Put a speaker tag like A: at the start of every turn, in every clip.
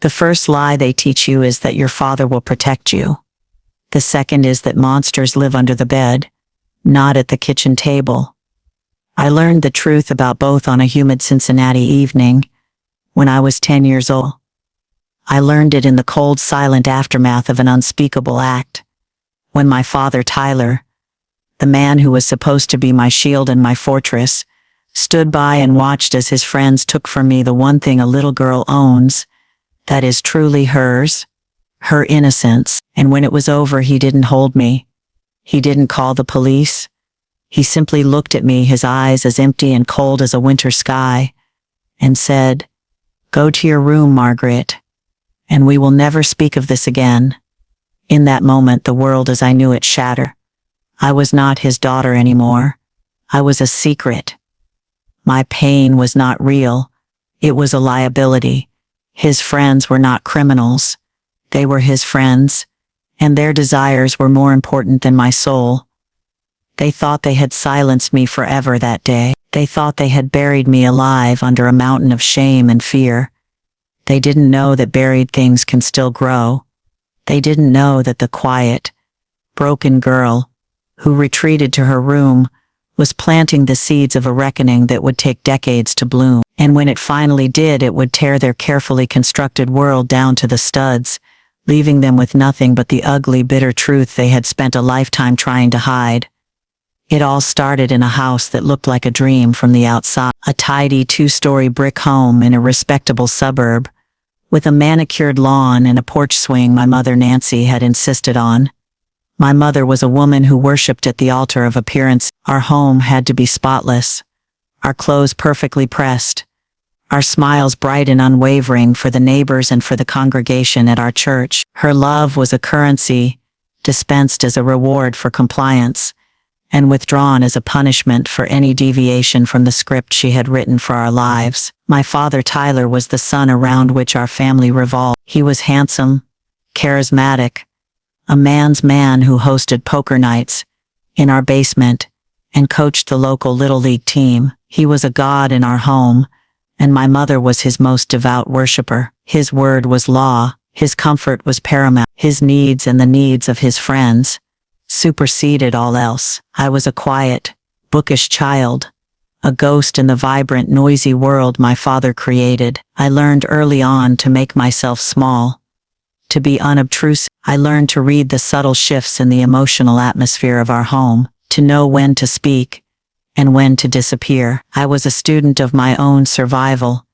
A: The first lie they teach you is that your father will protect you. The second is that monsters live under the bed, not at the kitchen table. I learned the truth about both on a humid Cincinnati evening when I was 10 years old. I learned it in the cold, silent aftermath of an unspeakable act, when my father, Tyler, the man who was supposed to be my shield and my fortress, stood by and watched as his friends took from me the one thing a little girl owns, that is truly hers, her innocence. And when it was over, he didn't hold me. He didn't call the police. He simply looked at me, his eyes as empty and cold as a winter sky, and said, "Go to your room, Margaret, and we will never speak of this again." In that moment, the world as I knew it shattered. I was not his daughter anymore. I was a secret. My pain was not real. It was a liability. His friends were not criminals. They were his friends, and their desires were more important than my soul. They thought they had silenced me forever that day. They thought they had buried me alive under a mountain of shame and fear. They didn't know that buried things can still grow. They didn't know that the quiet, broken girl, who retreated to her room, was planting the seeds of a reckoning that would take decades to bloom. And when it finally did, it would tear their carefully constructed world down to the studs, leaving them with nothing but the ugly, bitter truth they had spent a lifetime trying to hide. It all started in a house that looked like a dream from the outside, a tidy 2-story brick home in a respectable suburb, with a manicured lawn and a porch swing my mother Nancy had insisted on. My mother was a woman who worshipped at the altar of appearance. Our home had to be spotless, our clothes perfectly pressed, our smiles bright and unwavering for the neighbors and for the congregation at our church. Her love was a currency, dispensed as a reward for compliance, and withdrawn as a punishment for any deviation from the script she had written for our lives. My father, Tyler, was the sun around which our family revolved. He was handsome, charismatic, a man's man who hosted poker nights in our basement and coached the local Little League team. He was a god in our home, and my mother was his most devout worshiper. His word was law, his comfort was paramount, his needs and the needs of his friends superseded all else. I was a quiet, bookish child, a ghost in the vibrant, noisy world my father created. I learned early on to make myself small, to be unobtrusive. I learned to read the subtle shifts in the emotional atmosphere of our home, to know when to speak and when to disappear. I was a student of my own survival,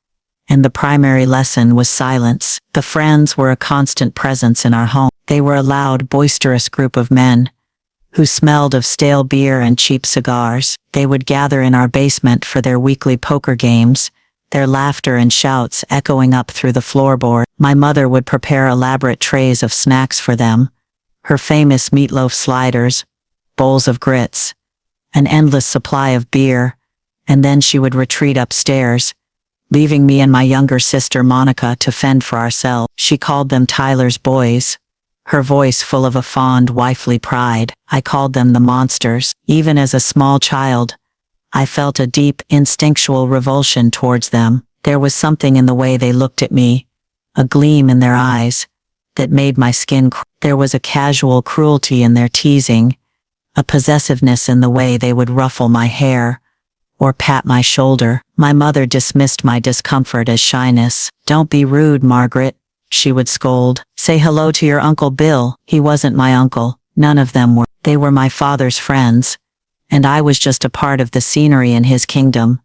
A: and the primary lesson was silence. The friends were a constant presence in our home. They were a loud, boisterous group of men who smelled of stale beer and cheap cigars. They would gather in our basement for their weekly poker games, their laughter and shouts echoing up through the floorboard. My mother would prepare elaborate trays of snacks for them, her famous meatloaf sliders, bowls of grits, an endless supply of beer, and then she would retreat upstairs, leaving me and my younger sister Monica to fend for ourselves. She called them Tyler's boys, her voice full of a fond, wifely pride. I called them the monsters. Even as a small child, I felt a deep, instinctual revulsion towards them. There was something in the way they looked at me, a gleam in their eyes, that made my skin crawl. There was a casual cruelty in their teasing, a possessiveness in the way they would ruffle my hair or pat my shoulder. My mother dismissed my discomfort as shyness. "Don't be rude, Margaret," she would scold. "Say hello to your Uncle Bill." He wasn't my uncle. None of them were. They were my father's friends, and I was just a part of the scenery in his kingdom,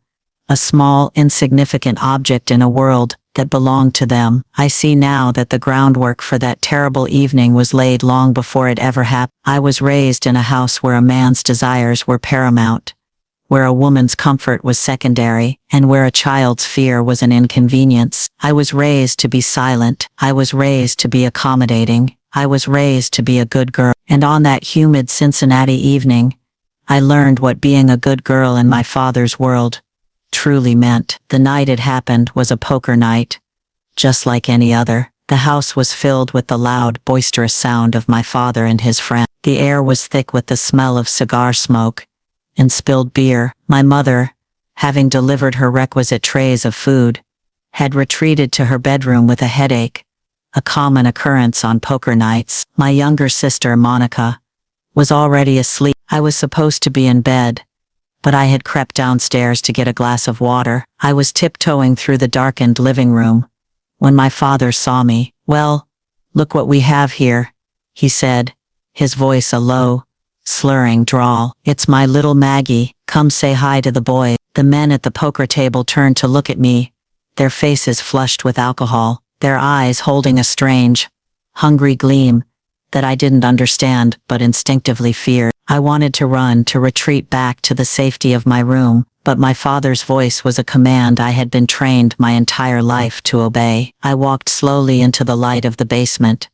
A: a small, insignificant object in a world that belonged to them. I see now that the groundwork for that terrible evening was laid long before it ever happened. I was raised in a house where a man's desires were paramount, where a woman's comfort was secondary, and where a child's fear was an inconvenience. I was raised to be silent. I was raised to be accommodating. I was raised to be a good girl. And on that humid Cincinnati evening, I learned what being a good girl in my father's world truly meant. The night it happened was a poker night, just like any other. The house was filled with the loud, boisterous sound of my father and his friend. The air was thick with the smell of cigar smoke and spilled beer. My mother, having delivered her requisite trays of food, had retreated to her bedroom with a headache, a common occurrence on poker nights. My younger sister, Monica, was already asleep. I was supposed to be in bed, but I had crept downstairs to get a glass of water. I was tiptoeing through the darkened living room when my father saw me. "Well, look what we have here," he said, his voice a low, slurring drawl. "It's my little Maggie. Come say hi to the boy." The men at the poker table turned to look at me, their faces flushed with alcohol, their eyes holding a strange, hungry gleam that I didn't understand but instinctively feared. I wanted to run, to retreat back to the safety of my room, but my father's voice was a command I had been trained my entire life to obey. I walked slowly into the light of the basement,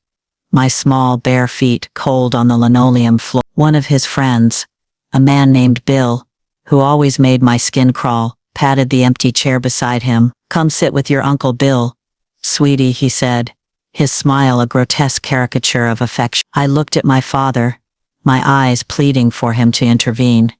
A: my small bare feet cold on the linoleum floor. One of his friends, a man named Bill, who always made my skin crawl, patted the empty chair beside him. "Come sit with your Uncle Bill, sweetie," he said, his smile a grotesque caricature of affection. I looked at my father, my eyes pleading for him to intervene,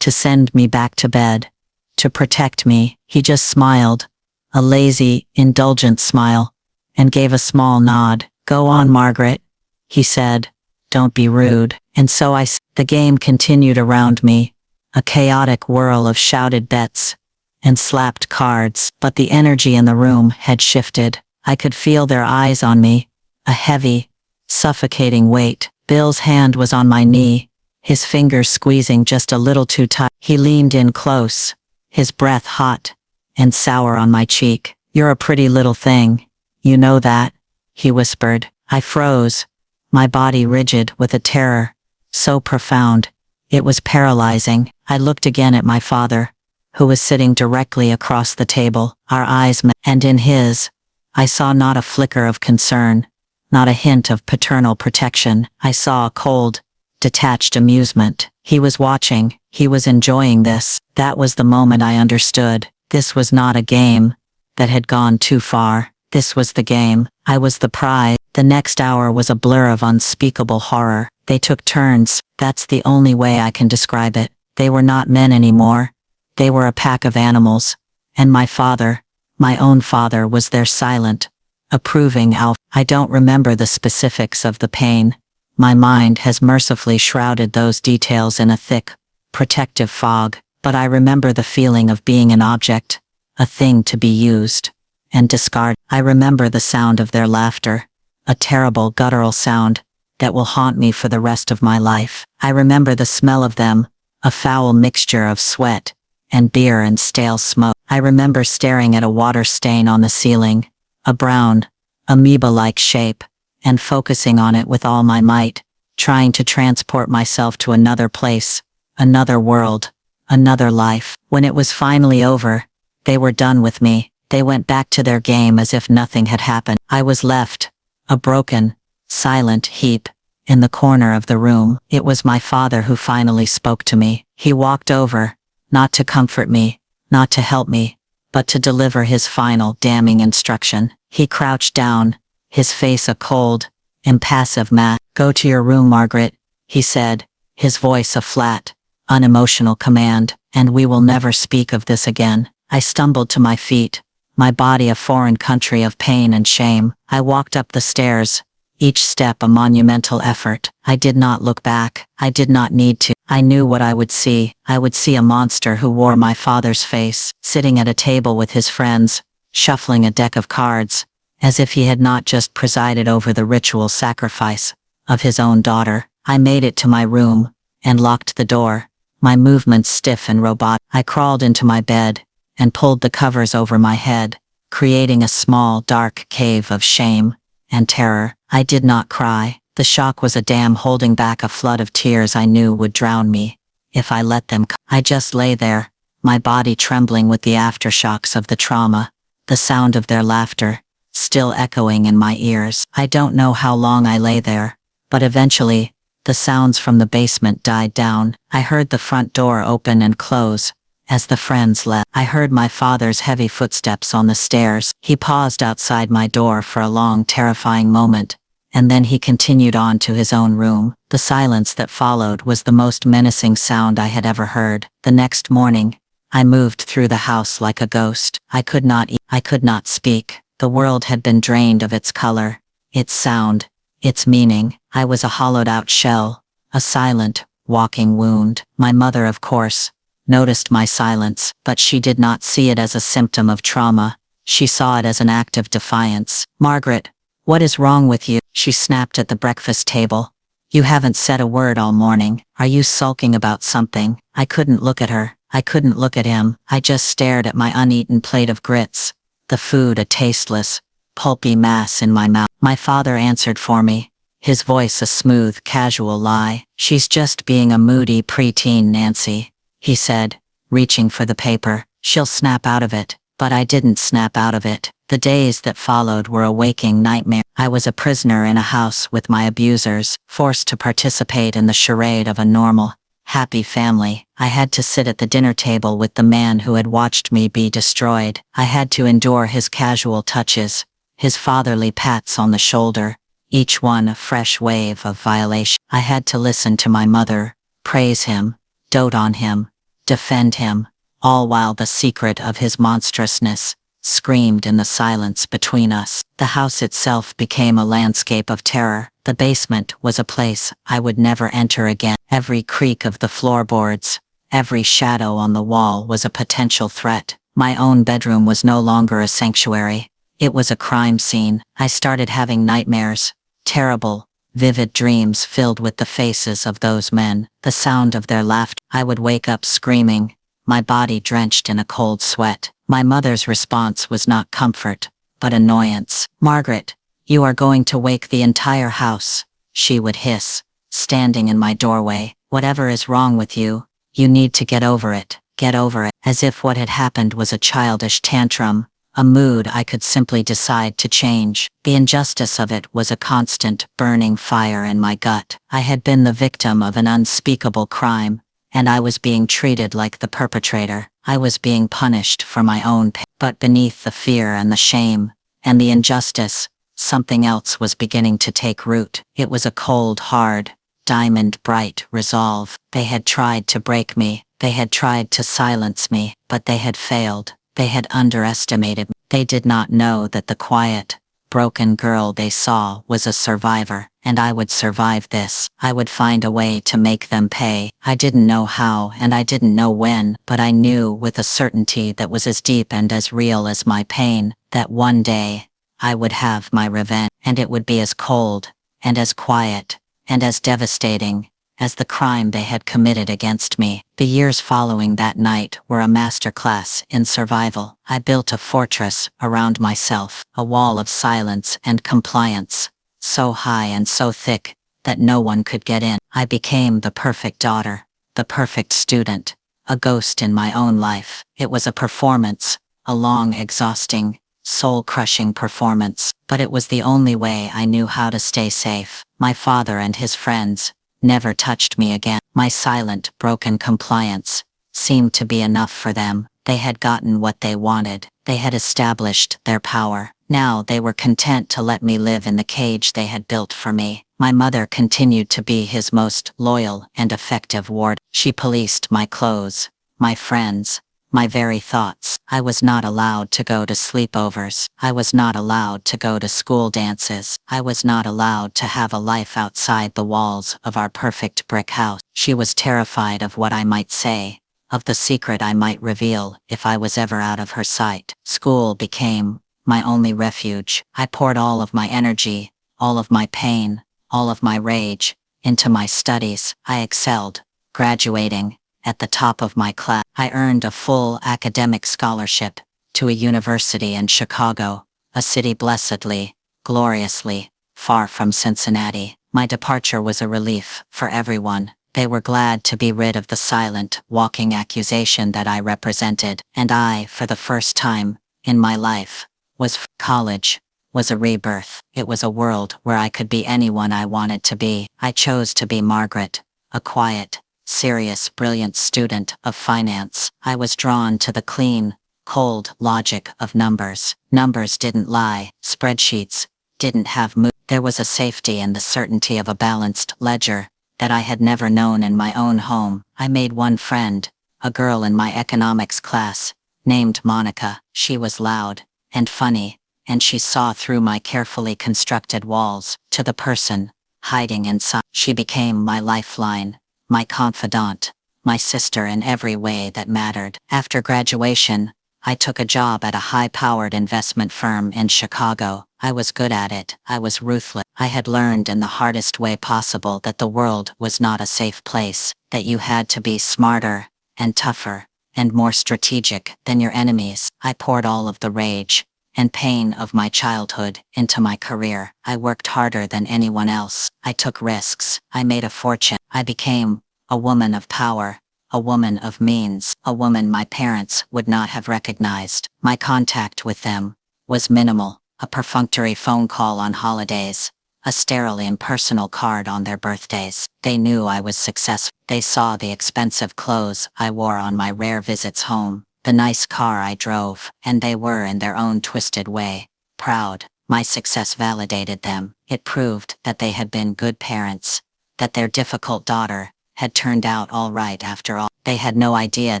A: to send me back to bed, to protect me. He just smiled, a lazy, indulgent smile, and gave a small nod. "Go on, Margaret," he said. "Don't be rude." And so the game continued around me, a chaotic whirl of shouted bets and slapped cards, but the energy in the room had shifted. I could feel their eyes on me, a heavy, suffocating weight. Bill's hand was on my knee, his fingers squeezing just a little too tight. He leaned in close, his breath hot and sour on my cheek. "You're a pretty little thing, you know that," he whispered. I froze, my body rigid with a terror so profound, it was paralyzing. I looked again at my father, who was sitting directly across the table. Our eyes met, and in his, I saw not a flicker of concern, not a hint of paternal protection. I saw a cold, detached amusement. He was watching, he was enjoying this. That was the moment I understood. This was not a game that had gone too far. This was the game. I was the prize. The next hour was a blur of unspeakable horror. They took turns. That's the only way I can describe it. They were not men anymore. They were a pack of animals. And my father, my own father, was their silent, approving alpha. I don't remember the specifics of the pain. My mind has mercifully shrouded those details in a thick, protective fog. But I remember the feeling of being an object, a thing to be used and discarded. I remember the sound of their laughter, a terrible guttural sound that will haunt me for the rest of my life. I remember the smell of them, a foul mixture of sweat and beer and stale smoke. I remember staring at a water stain on the ceiling, a brown, amoeba-like shape, and focusing on it with all my might, trying to transport myself to another place, another world, another life. When it was finally over, they were done with me. They went back to their game as if nothing had happened. I was left, a broken, silent heap, in the corner of the room. It was my father who finally spoke to me. He walked over, not to comfort me, not to help me, but to deliver his final damning instruction. He crouched down, his face a cold, impassive mask. "Go to your room, Margaret," he said, his voice a flat, unemotional command, "and we will never speak of this again." I stumbled to my feet, my body a foreign country of pain and shame. I walked up the stairs, each step a monumental effort. I did not look back. I did not need to. I knew what I would see. I would see a monster who wore my father's face, sitting at a table with his friends, shuffling a deck of cards, as if he had not just presided over the ritual sacrifice of his own daughter. I made it to my room and locked the door, my movements stiff and robotic. I crawled into my bed and pulled the covers over my head, creating a small, dark cave of shame and terror. I did not cry. The shock was a dam holding back a flood of tears I knew would drown me if I let them come. I just lay there, my body trembling with the aftershocks of the trauma, the sound of their laughter still echoing in my ears. I don't know how long I lay there, but eventually, the sounds from the basement died down. I heard the front door open and close as the friends left. I heard my father's heavy footsteps on the stairs. He paused outside my door for a long, terrifying moment, and then he continued on to his own room. The silence that followed was the most menacing sound I had ever heard. The next morning, I moved through the house like a ghost. I could not eat. I could not speak. The world had been drained of its color, its sound, its meaning. I was a hollowed out shell, a silent, walking wound. My mother, of course, noticed my silence, but she did not see it as a symptom of trauma. She saw it as an act of defiance. "Margaret, what is wrong with you?" she snapped at the breakfast table. "You haven't said a word all morning. Are you sulking about something?" I couldn't look at her. I couldn't look at him. I just stared at my uneaten plate of grits, the food a tasteless, pulpy mass in my mouth. My father answered for me, his voice a smooth, casual lie. "She's just being a moody preteen, Nancy," he said, reaching for the paper. "She'll snap out of it." But I didn't snap out of it. The days that followed were a waking nightmare. I was a prisoner in a house with my abusers, forced to participate in the charade of a normal, happy family. I had to sit at the dinner table with the man who had watched me be destroyed. I had to endure his casual touches, his fatherly pats on the shoulder, each one a fresh wave of violation. I had to listen to my mother, praise him, dote on him, defend him, all while the secret of his monstrousness screamed in the silence between us. The house itself became a landscape of terror. The basement was a place I would never enter again. Every creak of the floorboards, every shadow on the wall was a potential threat. My own bedroom was no longer a sanctuary. It was a crime scene. I started having nightmares, terrible, vivid dreams filled with the faces of those men, the sound of their laughter. I would wake up screaming, my body drenched in a cold sweat. My mother's response was not comfort, but annoyance. "Margaret, you are going to wake the entire house," she would hiss, standing in my doorway. "Whatever is wrong with you, you need to get over it. Get over it." As if what had happened was a childish tantrum, a mood I could simply decide to change. The injustice of it was a constant, burning fire in my gut. I had been the victim of an unspeakable crime, and I was being treated like the perpetrator. I was being punished for my own pain. But beneath the fear and the shame, and the injustice, something else was beginning to take root. It was a cold, hard, diamond-bright resolve. They had tried to break me. They had tried to silence me, but they had failed. They had underestimated me. They did not know that the quiet, broken girl they saw was a survivor, and I would survive this. I would find a way to make them pay. I didn't know how and I didn't know when, but I knew with a certainty that was as deep and as real as my pain, that one day, I would have my revenge, and it would be as cold, and as quiet, and as devastating, as the crime they had committed against me. The years following that night were a masterclass in survival. I built a fortress around myself, a wall of silence and compliance, so high and so thick that no one could get in. I became the perfect daughter, the perfect student, a ghost in my own life. It was a performance, a long, exhausting, soul-crushing performance, but it was the only way I knew how to stay safe. My father and his friends never touched me again. My silent, broken compliance seemed to be enough for them. They had gotten what they wanted. They had established their power. Now they were content to let me live in the cage they had built for me. My mother continued to be his most loyal and effective ward. She policed my clothes, my friends, my very thoughts. I was not allowed to go to sleepovers. I was not allowed to go to school dances. I was not allowed to have a life outside the walls of our perfect brick house. She was terrified of what I might say, of the secret I might reveal if I was ever out of her sight. School became my only refuge. I poured all of my energy, all of my pain, all of my rage, into my studies. I excelled, graduating at the top of my class. I earned a full academic scholarship to a university in Chicago, a city blessedly, gloriously, far from Cincinnati. My departure was a relief for everyone. They were glad to be rid of the silent, walking accusation that I represented, and I, for the first time in my life, was free. College was a rebirth. It was a world where I could be anyone I wanted to be. I chose to be Margaret, a quiet, serious, brilliant student of finance. I was drawn to the clean, cold logic of numbers. Numbers didn't lie. Spreadsheets didn't have mood. There was a safety in the certainty of a balanced ledger that I had never known in my own home. I made one friend, a girl in my economics class, named Monica. She was loud, and funny, and she saw through my carefully constructed walls to the person hiding inside. She became my lifeline, my confidant, my sister in every way that mattered. After graduation, I took a job at a high-powered investment firm in Chicago. I was good at it. I was ruthless. I had learned in the hardest way possible that the world was not a safe place, that you had to be smarter and tougher and more strategic than your enemies. I poured all of the rage and pain of my childhood into my career. I worked harder than anyone else. I took risks. I made a fortune. I became a woman of power, a woman of means, a woman my parents would not have recognized. My contact with them was minimal, a perfunctory phone call on holidays, a sterile impersonal card on their birthdays. They knew I was successful. They saw the expensive clothes I wore on my rare visits home, the nice car I drove, and they were, in their own twisted way, proud. My success validated them. It proved that they had been good parents, that their difficult daughter had turned out all right after all. They had no idea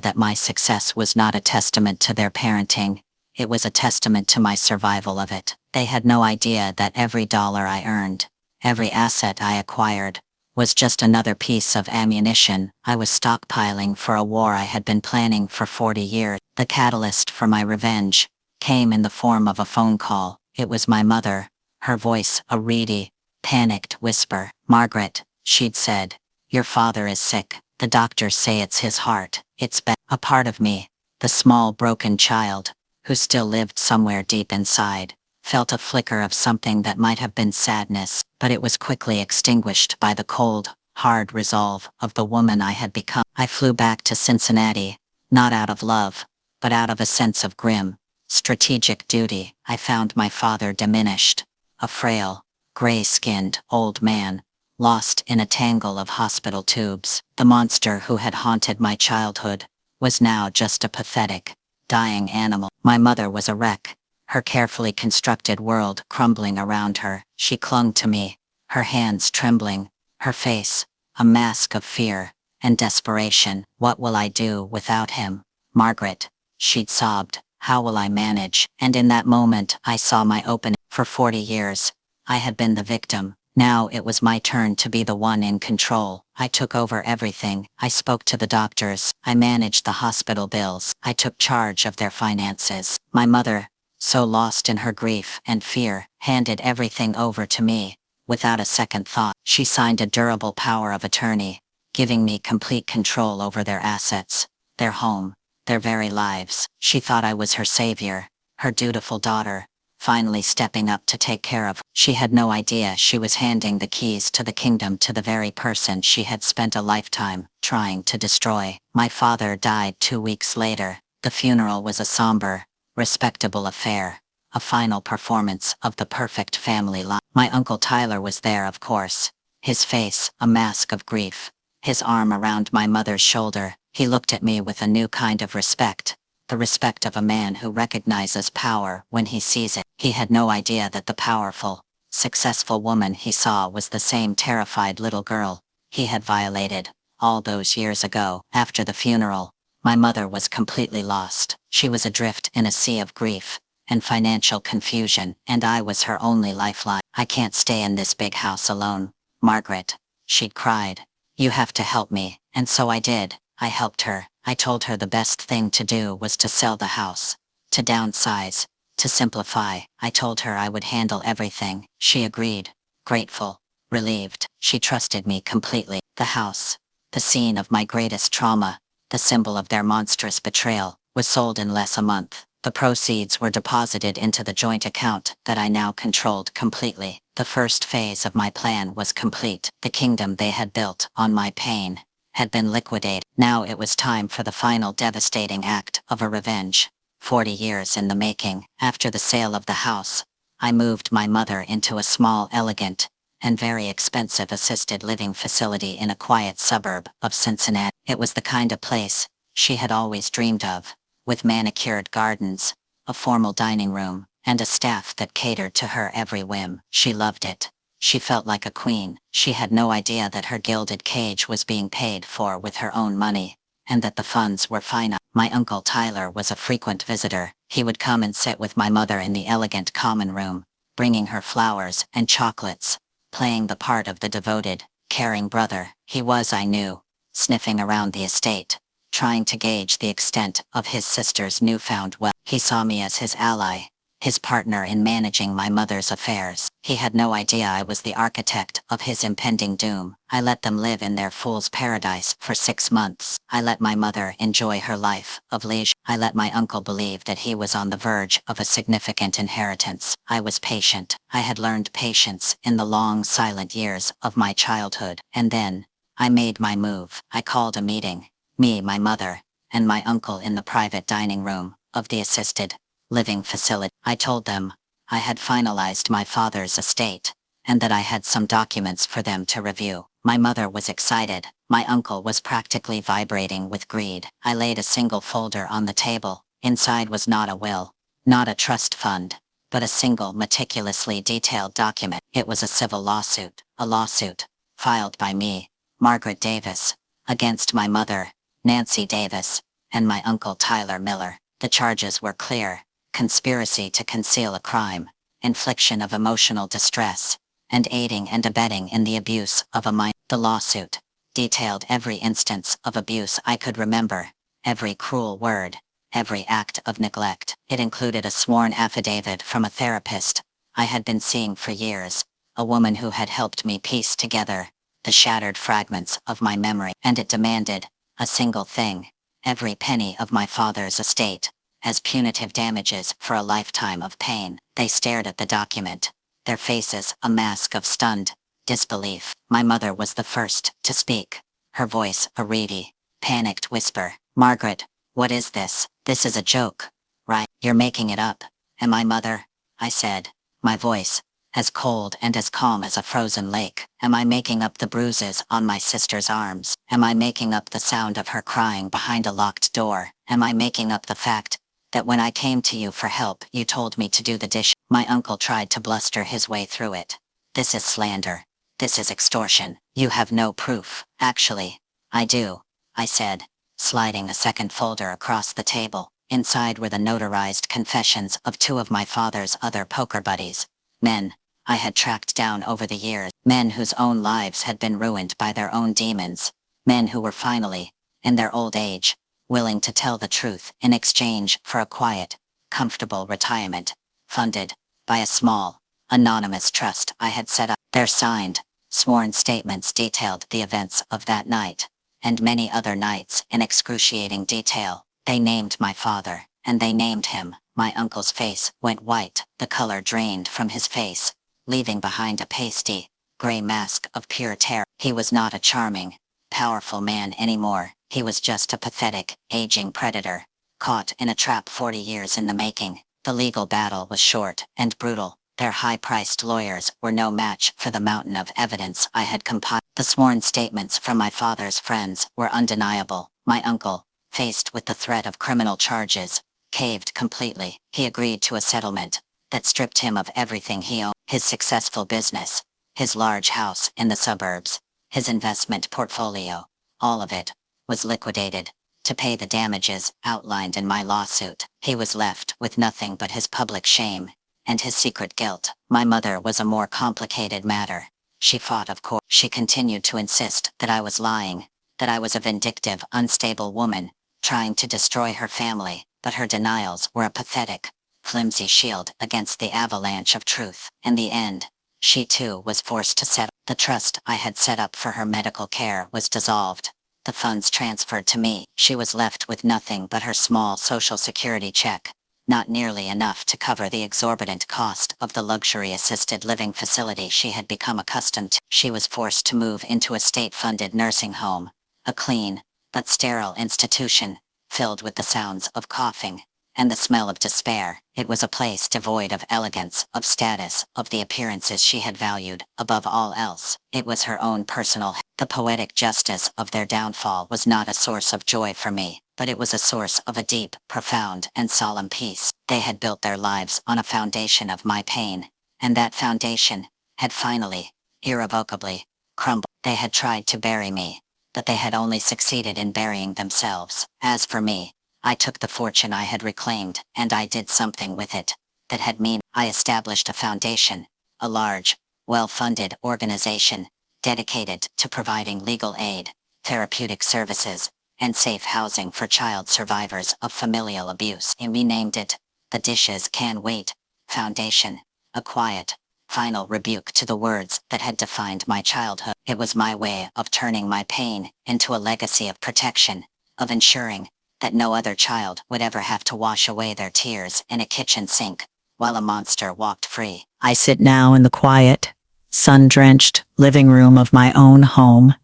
A: that my success was not a testament to their parenting. It was a testament to my survival of it. They had no idea that every dollar I earned, every asset I acquired, was just another piece of ammunition I was stockpiling for a war I had been planning for 40 years. The catalyst for my revenge came in the form of a phone call. It was my mother, her voice a reedy, panicked whisper. "Margaret," she'd said, "your father is sick. The doctors say it's his heart. It's bad." A part of me, the small broken child, who still lived somewhere deep inside, felt a flicker of something that might have been sadness, but it was quickly extinguished by the cold, hard resolve of the woman I had become. I flew back to Cincinnati, not out of love, but out of a sense of grim, strategic duty. I found my father diminished, a frail, gray-skinned old man, lost in a tangle of hospital tubes. The monster who had haunted my childhood was now just a pathetic, dying animal. My mother was a wreck, her carefully constructed world crumbling around her. She clung to me, her hands trembling, her face a mask of fear and desperation. "What will I do without him, Margaret?" she'd sobbed. "How will I manage?" And in that moment I saw my opening. For 40 years, I had been the victim. Now it was my turn to be the one in control. I took over everything. I spoke to the doctors. I managed the hospital bills. I took charge of their finances. My mother, so lost in her grief and fear, handed everything over to me, without a second thought. She signed a durable power of attorney, giving me complete control over their assets, their home, their very lives. She thought I was her savior, her dutiful daughter, finally stepping up to take care of. She had no idea she was handing the keys to the kingdom to the very person she had spent a lifetime trying to destroy. My father died 2 weeks later. The funeral was a somber, respectable affair, a final performance of the perfect family line. My Uncle Tyler was there, of course, his face a mask of grief, his arm around my mother's shoulder. He looked at me with a new kind of respect, the respect of a man who recognizes power when he sees it. He had no idea that the powerful, successful woman he saw was the same terrified little girl he had violated all those years ago. After the funeral, my mother was completely lost. She was adrift in a sea of grief and financial confusion, and I was her only lifeline. "I can't stay in this big house alone, Margaret," she'd cried. "You have to help me." And so I did. I helped her. I told her the best thing to do was to sell the house, to downsize, to simplify. I told her I would handle everything. She agreed, grateful, relieved. She trusted me completely. The house, the scene of my greatest trauma, the symbol of their monstrous betrayal, was sold in less a month. The proceeds were deposited into the joint account that I now controlled completely. The first phase of my plan was complete. The kingdom they had built on my pain had been liquidated. Now it was time for the final devastating act of a revenge, 40 years in the making. After the sale of the house, I moved my mother into a small, elegant, and very expensive assisted living facility in a quiet suburb of Cincinnati. It was the kind of place she had always dreamed of, with manicured gardens, a formal dining room, and a staff that catered to her every whim. She loved it. She felt like a queen. She had no idea that her gilded cage was being paid for with her own money, and that the funds were finite. My Uncle Tyler was a frequent visitor.
B: He would come and sit with my mother in the elegant common room, bringing her flowers and chocolates, playing the part of the devoted, caring brother he was, I knew, sniffing around the estate, trying to gauge the extent of his sister's newfound wealth. He saw me as his ally, his partner in managing my mother's affairs. He had no idea I was the architect of his impending doom. I let them live in their fool's paradise for 6 months. I let my mother enjoy her life of leisure. I let my uncle believe that he was on the verge of a significant inheritance. I was patient. I had learned patience in the long, silent years of my childhood. And then, I made my move. I called a meeting. Me, my mother, and my uncle in the private dining room of the assisted living facility. I told them I had finalized my father's estate, and that I had some documents for them to review. My mother was excited. My uncle was practically vibrating with greed. I laid a single folder on the table. Inside was not a will, not a trust fund, but a single meticulously detailed document. It was a civil lawsuit, a lawsuit, filed by me, Margaret Davis, against my mother, Nancy Davis, and my uncle Tyler Miller. The charges were clear: conspiracy to conceal a crime, infliction of emotional distress, and aiding and abetting in the abuse of a minor. The lawsuit detailed every instance of abuse I could remember, every cruel word, every act of neglect. It included a sworn affidavit from a therapist I had been seeing for years, a woman who had helped me piece together the shattered fragments of my memory. And it demanded a single thing: every penny of my father's estate, as punitive damages for a lifetime of pain. They stared at the document, their faces a mask of stunned disbelief. My mother was the first to speak, her voice a reedy, panicked whisper. "Margaret, what is this? This is a joke, right? You're making it up." "Am I, mother?" I said, my voice as cold and as calm as a frozen lake. "Am I making up the bruises on my sister's arms? Am I making up the sound of her crying behind a locked door? Am I making up the fact that when I came to you for help you told me to do the dish?" My uncle tried to bluster his way through it. "This is slander. This is extortion. You have no proof." "Actually, I do," I said, sliding a second folder across the table. Inside were the notarized confessions of 2 of my father's other poker buddies, men I had tracked down over the years, men whose own lives had been ruined by their own demons, men who were finally, in their old age, willing to tell the truth in exchange for a quiet, comfortable retirement, funded by a small, anonymous trust I had set up. Their signed, sworn statements detailed the events of that night, and many other nights in excruciating detail. They named my father, and they named him. My uncle's face went white, the color drained from his face, leaving behind a pasty, gray mask of pure terror. He was not a charming, powerful man anymore. He was just a pathetic, aging predator, caught in a trap 40 years in the making. The legal battle was short and brutal. Their high-priced lawyers were no match for the mountain of evidence I had compiled. The sworn statements from my father's friends were undeniable. My uncle, faced with the threat of criminal charges, caved completely. He agreed to a settlement that stripped him of everything he owned: his successful business, his large house in the suburbs, his investment portfolio. All of it was liquidated to pay the damages outlined in my lawsuit. He was left with nothing but his public shame and his secret guilt. My mother was a more complicated matter. She fought, of course. She continued to insist that I was lying, that I was a vindictive, unstable woman, trying to destroy her family, but her denials were a pathetic, flimsy shield against the avalanche of truth. In the end, she too was forced to settle. The trust I had set up for her medical care was dissolved, the funds transferred to me. She was left with nothing but her small Social Security check, not nearly enough to cover the exorbitant cost of the luxury assisted living facility she had become accustomed to. She was forced to move into a state-funded nursing home, a clean, but sterile institution, filled with the sounds of coughing and the smell of despair. It was a place devoid of elegance, of status, of the appearances she had valued above all else. It was her own personal. The poetic justice of their downfall was not a source of joy for me, but it was a source of a deep, profound, and solemn peace. They had built their lives on a foundation of my pain, and that foundation had finally, irrevocably, crumbled. They had tried to bury me, but they had only succeeded in burying themselves. As for me, I took the fortune I had reclaimed, and I did something with it. That had mean I established a foundation, a large, well-funded organization, dedicated to providing legal aid, therapeutic services, and safe housing for child survivors of familial abuse. And we named it, The Dishes Can Wait Foundation, a quiet, final rebuke to the words that had defined my childhood. It was my way of turning my pain into a legacy of protection, of ensuring that no other child would ever have to wash away their tears in a kitchen sink while a monster walked free.
A: I sit now in the quiet, sun-drenched living room of my own home.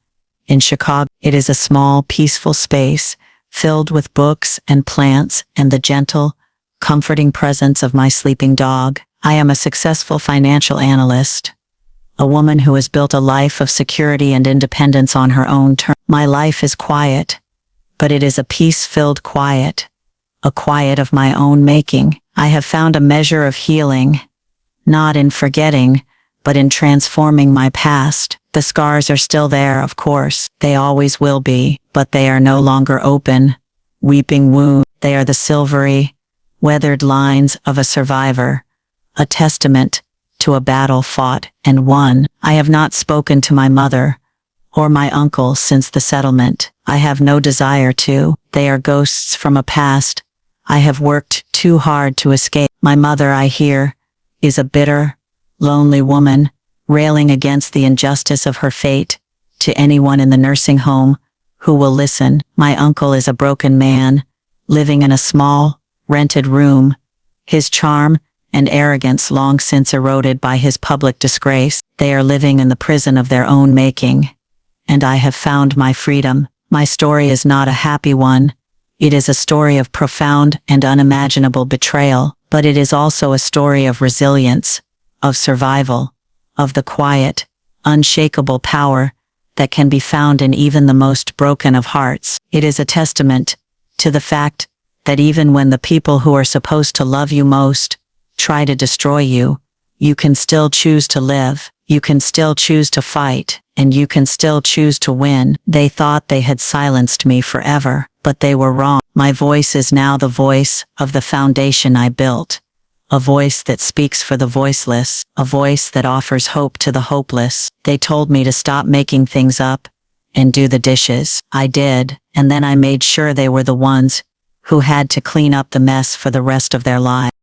A: In Chicago, it is a small, peaceful space filled with books and plants and the gentle, comforting presence of my sleeping dog. I am a successful financial analyst, a woman who has built a life of security and independence on her own terms. My life is quiet, but it is a peace-filled quiet, a quiet of my own making. I have found a measure of healing, not in forgetting, but in transforming my past. The scars are still there, of course. They always will be, but they are no longer open, weeping wounds. They are the silvery, weathered lines of a survivor, a testament to a battle fought and won. I have not spoken to my mother or my uncle since the settlement. I have no desire to. They are ghosts from a past I have worked too hard to escape. My mother, I hear, is a bitter, lonely woman, railing against the injustice of her fate to anyone in the nursing home who will listen. My uncle is a broken man, living in a small, rented room, his charm and arrogance long since eroded by his public disgrace. They are living in the prison of their own making, and I have found my freedom. My story is not a happy one. It is a story of profound and unimaginable betrayal, but it is also a story of resilience, of survival, of the quiet, unshakable power that can be found in even the most broken of hearts. It is a testament to the fact that even when the people who are supposed to love you most try to destroy you, you can still choose to live, you can still choose to fight, and you can still choose to win. They thought they had silenced me forever, but they were wrong. My voice is now the voice of the foundation I built, a voice that speaks for the voiceless, a voice that offers hope to the hopeless. They told me to stop making things up and do the dishes. I did, and then I made sure they were the ones who had to clean up the mess for the rest of their lives.